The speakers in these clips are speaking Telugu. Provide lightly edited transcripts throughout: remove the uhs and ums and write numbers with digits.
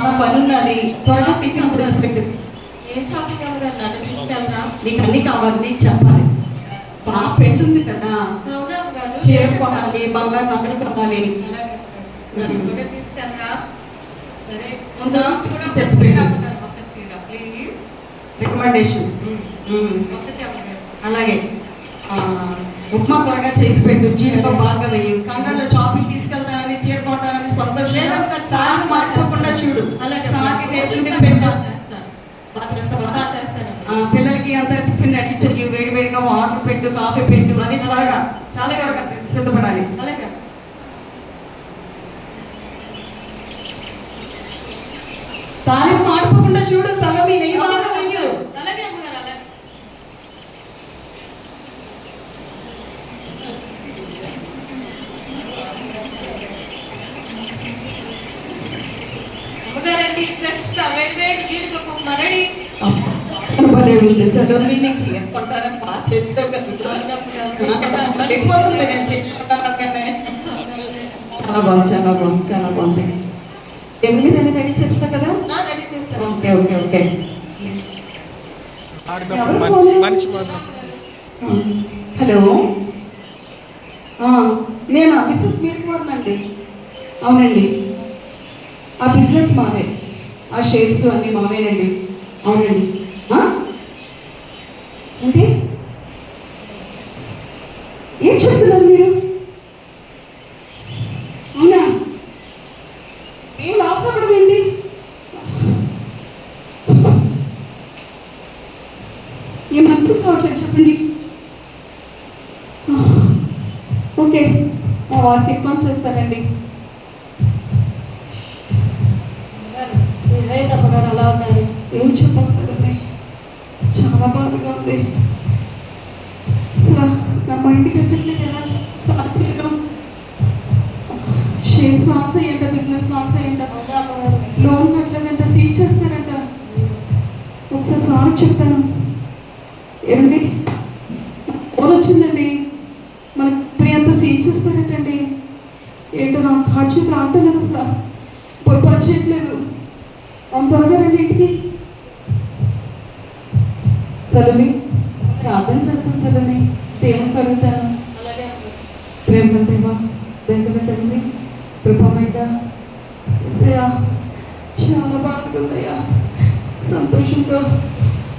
చాలా పని ఉన్నది, త్వరగా టిఫిన్ చేసి పెట్టు. ఏం షాపింగ్ అమ్మగారు నన్ను తీసుకెళ్ళరా? నీకు అన్ని కావాలి, నీకు చెప్పాలి. బాగా పెళ్లి ఉంది కదా, అవునా అమ్మగారు? చీర కొనాలి, బంగారు నగలు కొనాలి. తీసుకెళ్ళరా? సరే ముందు కూడా తెచ్చిపెట్టు. అమ్మగారు ఒక చీర ప్లీజ్. రికమెండేషన్. ఒకటి అమ్మగారు. అలాగే ఉప్మా త్వరగా చేసి పెట్టు, జీడిపో బాగా వేయు. కంగారు షాపింగ్ తీసుకెళ్తానని, చీర కొంటానని సంతోషంగా చాలా మార్చుకోకుండా చూడు. అలాగే సాకి టేబుల్ మీద పెట్టు. చేస్తాను. పిల్లలకి అంత టిఫిన్ రెడీ చెయ్యి, వేడి వేడిగా వాటర్ పెట్టు, కాఫీ పెట్టు, అది త్వరగా చాలా త్వరగా సిద్ధపడాలి. అలాగే తాలింపు మాడిపోకుండా చూడు, సగం ఈ నెయ్యి బాగా వేయు. అలాగే అమ్మగారు. అలాగే అమ్మగారండి ఫ్రెష్ వేడి జీడిపప్పు మరడి భలే ఉంది. సలోమి నీకు చీర కొంటారని బాగా చేసావు కదా, అయిపోతుంది నేను చెప్పుకుంటానే. చాలా బాగుంది, చాలా బాగుంది, చాలా బాగుంది. ఎనిమిది రెడీ చేస్తా కదా. రెడీ చేస్తాను. Okay okay okay. హలో, నేను మిస్సెస్ మీర్కుమార్ అండి. అవునండి, ఆ బిజినెస్ మావే, ఆ షేర్స్ అన్నీ మావేనండి. అవునండి. ఏంటి ఏం చెప్తున్నారు మీరు? అవునా, ఏం లాస్ అవ్వడం ఏంటి? ఏం అర్థం కావట్లేదు, చెప్పండి. ఓకే, మా వారికి ఇన్ఫార్మ్ చేస్తానండి. అమ్మగారు అలా ఉన్నారు. ఏం చెప్పాలి సార్, చాలా బాధగా ఉంది. అసలు నా మైండ్కి ఎక్కట్లేదు, ఎలా చెప్పాలి. షేర్స్ లాస్ అయ్యంట, బిజినెస్ లాస్ అయ్యంట, లోన్ కట్టలేదంట, సీజ్ చేస్తారంట. ఒకసారి సార్ చెప్తాను. ఏమండి, ఫోన్ వచ్చిందండి, మన ప్రియంత సీజ్ చేస్తారటండి. ఏంటో నాకు హార్ట్ చేతులు ఆడలేదు, అసలు పొరపాటు చేయట్లేదు. అంత త్వరగా రండి ఇంటికి. సలోమి, ప్రార్థన చేస్తాను సలోమి, దేవుని కలుగుతాను. అలాగే ప్రేమ దేవా, దయగల తండ్రి, కృపమైన యేసయ్యా, చాలా బాధగా ఉందయ్యా. సంతోషంతో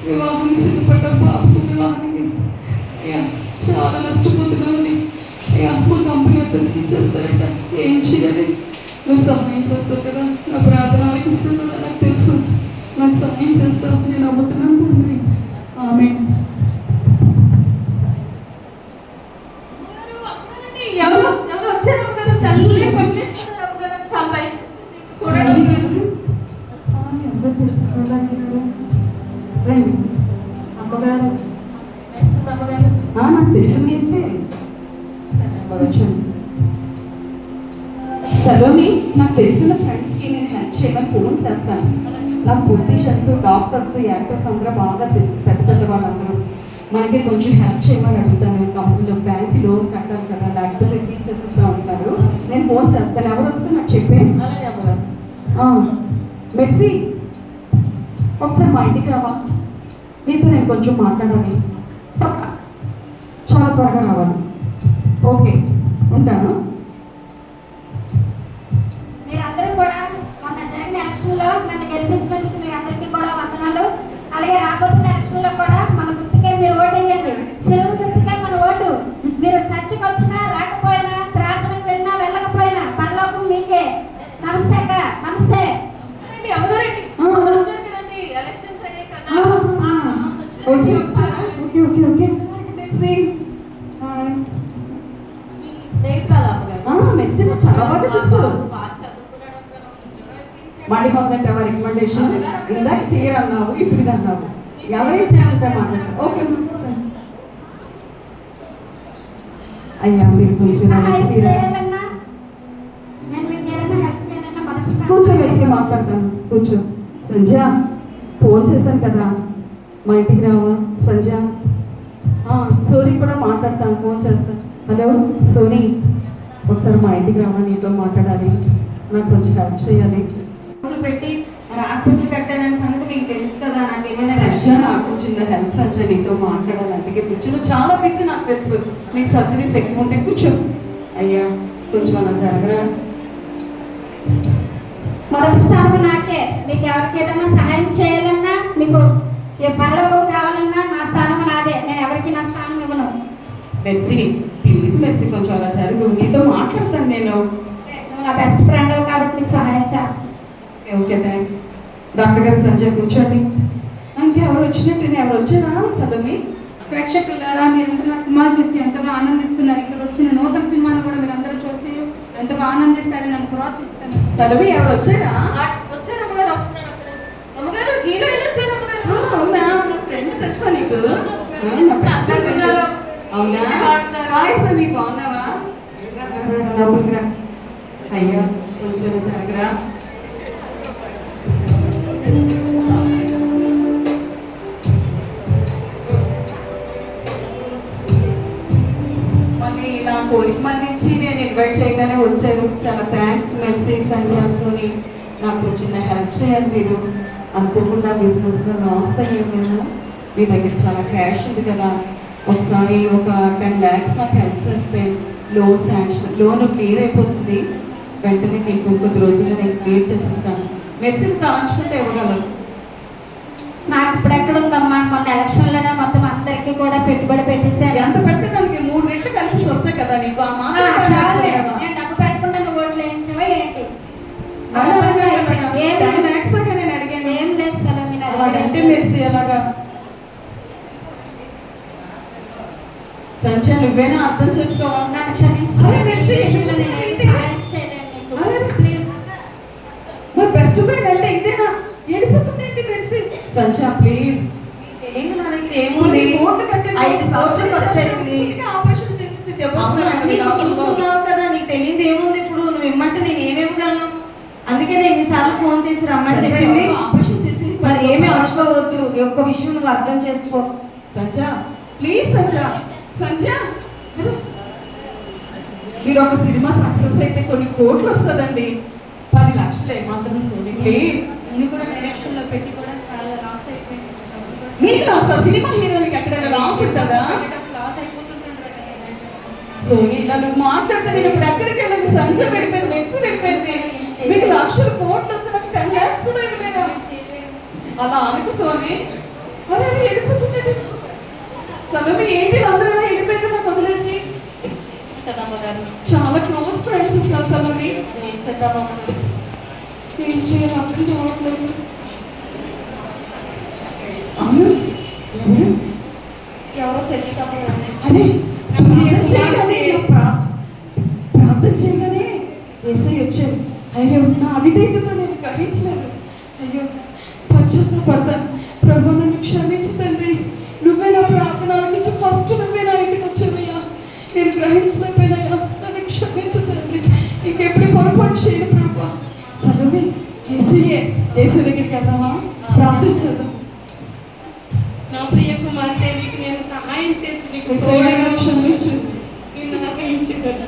వివాహం సిద్ధపడ్డ పాపకు వివాహానికి అయ్యా చాలా నష్టపోతున్నామని అయ్యా మా కంపెనీ వద్ద సీజ్ చేస్తారంట. ఏం చేయాలి? నువ్వు సహాయం చేస్తావు కదా, నా ప్రార్థన ఆలకిస్తావు కదా, నాకు తెలుసు. నాకు సహాయం చేస్తావు, నేను నమ్ముతున్నాను తండ్రి. ఆమేన్. ఎవరు వచ్చారు అమ్మగారు? తల్లి పట్టేస్తున్నారు అమ్మగారు. చాలా భయం చూడండి. ఎవరు తెలుసుకోవడానికి రండి అమ్మగారు అమ్మగారు నాకు తెలిసింది అయితే సలోమి, నాకు తెలిసిన ఫ్రెండ్స్కి నేను హెల్ప్ చేయమని ఫోన్ చేస్తాను. నాకు పొలిటీషియన్స్, డాక్టర్స్, యాక్టర్స్ అందరూ బాగా తెలుసు, పెద్ద పెద్ద వాళ్ళందరూ. మనకి కొంచెం హెల్ప్ చేయమని అడుగుతాను. కంపెనీలో బ్యాంక్ లోన్ కట్టాలి కదా, లేకపోతే సీజ్ చేసేస్తూ ఉంటారు. నేను ఫోన్ చేస్తాను, ఎవరు వస్తే నాకు చెప్పే. అలాగే అమ్మగారు. మెస్సీ, ఒకసారి మా ఇంటికి రావా, నీతో నేను కొంచెం మాట్లాడాలి. చాలా త్వరగా రావాలి. ఓకే, ఉంటాను. మీరందరూ కూడా మొన్న జరిగిన ఎలక్షన్లో నన్ను గెలిపించినందుకు మీ అందరికీ కూడా వందనాలు. అలాగే రాబోతున్న ఎలక్షన్లో కూడా మన గుర్తుకే మీరు ఓటు వేయండి. సెలవు గుర్తుకే మన ఓటు. మీరు చర్చకు వచ్చినా రాకపోయినా, ప్రార్థనకు వెళ్ళినా వెళ్ళకపోయినా పరలోకం మీకే. నమస్తే అక్క, నమస్తే. అమ్మగారండి వచ్చారు కదండి ఎలక్షన్స్ అయ్యాయి కదా. Okay okay okay. స్నేహితురాలు అమ్మగారు. మెస్సీ చాలా బాగా తెలుసు. బాగా చదువుకున్నాడు అమ్మగారు. మళ్ళీ మొదలెట్ట రికమెండేషన్. ఇందాక చేయరన్నావు, ఇప్పుడు ఇది అన్నావు. ఎవరేం చేస్తుంటే మాట్లాడారు. ఓకే అయ్యా, మీరు కొంచెం కూర్చో, వేసి మాట్లాడతాను. కూర్చో. సంజ, ఫోన్ చేశాను కదా, మా ఇంటికి రావా? సంజ, సోనీ కూడా మాట్లాడతాను, ఫోన్ చేస్తాను. హలో సోనీ, ఒకసారి మా ఇంటికి రావా, నీతో మాట్లాడాలి, నాకు కొంచెం హెల్ప్ చేయాలి. పెట్టి హాస్పిటల్ కట్టానని సంగతి మీకు తెలుసు కదా, నాకు ఏమైనా సంజ నాకు చిన్న హెల్ప్ సంజ, నీతో మాట్లాడాలి అందుకే కూర్చొని. చాలా బిజీ నాకు తెలుసు, నీకు సర్జరీస్ ఎక్కువ ఉంటే కూర్చో. అయ్యా కొంచెం అలా జరగరా. మొదటి స్థానం నాకే. మీకు ఎవరికి ఏదైనా సహాయం చేయాలన్నా, మీకు ఏ పరలోకం కావాలన్నా నా స్థానం నాదే. నేను ఎవరికి నా స్థానం ఇవ్వను. మెర్సీ ప్లీజ్ మెర్సీ కొంచెం అలా జరుగు, నీతో మాట్లాడతాను నేను. నువ్వు నా బెస్ట్ ఫ్రెండ్ కాబట్టి నీకు సహాయం చేస్తాను. Okay thank. డాక్టర్ గారు సంజయ్ కూర్చోండి. ఇంకెవరు వచ్చినట్టు, ఎవరు వచ్చారా సడమి? ప్రేక్షకులారా, మీరందరూ నా సినిమాలు చూసి ఎంతగా ఆనందిస్తున్నారు. ఇక్కడ వచ్చిన నూతన సినిమాను కూడా మీరు అందరూ చూసి ఎంతగా ఆనందిస్తారని నన్ను ప్రోత్సహిస్తాను. సడమి ఎవరు వచ్చారా? వచ్చారు అమ్మగారు, వస్తున్నారు అమ్మగారు. హీరోయిన్ వచ్చారు అమ్మగారు. అవునా, నా ఫ్రెండ్ తెలుసా నీకు? నా best friend. అవునా, హాయ్ సని, బాగున్నావా? రా, రా, రా, రా, లోపలికి రా. అయ్యా కొంచెం జరగరా. మరి నా కోరిక మన్నించి నేను ఇన్వైట్ చేయగానే వచ్చారు. చాలా థ్యాంక్స్ మెర్సీ సంజయ్ సోని. నాకు చిన్న హెల్ప్ చేయాలి మీరు. అనుకోకుండా బిజినెస్లో లాస్ అయ్యాం మేము. మీ దగ్గర చాలా క్యాష్ ఉంది కదా, ఒకసారి ఒక 10 lakhs నాకు హెల్ప్ చేస్తే లోన్ క్లియర్ అయిపోతుంది. వెంటనే మీకు కొద్ది రోజుల్లో నేను క్లియర్ చేసిస్తాను. మెర్సీని తలంచుకుంటే ఇవ్వగలను. నాకు ఇప్పుడు ఎక్కడ ఉందమ్మా? మొన్న ఎలక్షన్లోనే మొత్తం అందరికీ కూడా పెట్టుబడి పెట్టేశారు. ఎంత పెడితే దానికి 3 రెట్లు కలిపి వస్తాయి కదా నీకు. ఆ మాట చాలే. నేను డబ్బు పెట్టకుండా నువ్వు ఓట్లు వేయించావా ఏంటి? ఏం 10 లేదు. lakhs దాకా నేను అడిగాను. ఏం లేదు సరే, మీరు అలాగంటే మెర్సీ అలాగా. సంజయ్ నువ్వేనా అర్థం చేసుకోవా? నన్ను క్షమించు. అరే మెర్సీ, విషయంలో నేను ఏమీ సహాయం చేయలేను నీకు. అరే. ప్లీజ్. మా బెస్ట్ ఫ్రెండ్ అంటే ఇదేనా? ఏడిపోతుంది ఏంటి మెర్సీ? సంజయ్ ప్లీజ్. తెలియదు నా దగ్గర ఏముంది. 5 సంవత్సరాలు వచ్చేసింది. ఆపరేషన్ చేసేసి నువ్వు చూస్తున్నావు కదా, నీకు తెలియదు ఏముంది. ఇప్పుడు నువ్వు ఇమ్మంటే నేను ఏమివ్వగలను? అందుకే నేను ఎన్నిసార్లు ఫోన్ చేసి రమ్మని చెప్పింది. ఆపరేషన్ చేసి మరి ఏమీ అనుకోవద్దు. ఈ ఒక్క విషయం నువ్వు అర్థం చేసుకో. సంజయ్ ప్లీజ్. సంజయ్ మీరు ఒక సినిమా సక్సెస్ అయితే కొన్ని కోట్లు వస్తుందండి. 10 లక్షలే మాత్రం సోని ప్లీజ్. నేను కూడా డైరెక్షన్ లో పెట్టి కూడా చాలా లాస్ అయిపోయింది. నీకు లాస్? సినిమా హీరోలకి ఎక్కడైనా లాస్ ఉంటుందా? లాస్ అయిపోతుంటారు కదా. సోని ఇలా నువ్వు మాట్లాడితే నేను ఇప్పుడు ఎక్కడికి వెళ్ళాలి? సంజయ్ వెళ్ళిపోయింది, మెక్స్ వెళ్ళిపోయింది. మీకు లక్షలు కోట్లు వస్తే నాకు 10 lakhs కూడా ఇవ్వలేదా? అలా అనుకు సోని. అరే వెళ్ళిపోతుంది సలమి. ఏంటి అందరూ ఎలా వెళ్ళిపోయారు నాకు వదిలేసి? చాలా క్లోజ్ ఫ్రెండ్స్ అసలు సలమి. ఏం చేయాలి అర్థం కావట్లేదు. ఎవరో తెలియదు. అరే నేను చేయగానే ప్రార్థన చేయగానే ఏసై వచ్చారు. అయ్యో నా అవిధేయతతో నేను గ్రహించలేదు. అయ్యో పశ్చాత్తాపడతాను. ప్రభు నన్ను క్షమించు తండ్రి. నువ్వే నా ప్రార్థన ఆలకించి ఫస్ట్ నువ్వే నా ఇంటికి వచ్చావయ్యా. నేను గ్రహించలేకపోయినాయా, నన్ను క్షమించు తండ్రి. ఇంకెప్పుడు పొరపాటు చేయను ప్రభు. సరే ఏసీ దగ్గరికి వెళ్దామా? ప్రార్థించేద్దాం. నా ప్రియ కుమార్తె, నీకు నేను సహాయం చేసి నీకు క్షమించు. నిన్ను అప్పగించేదాన్ని.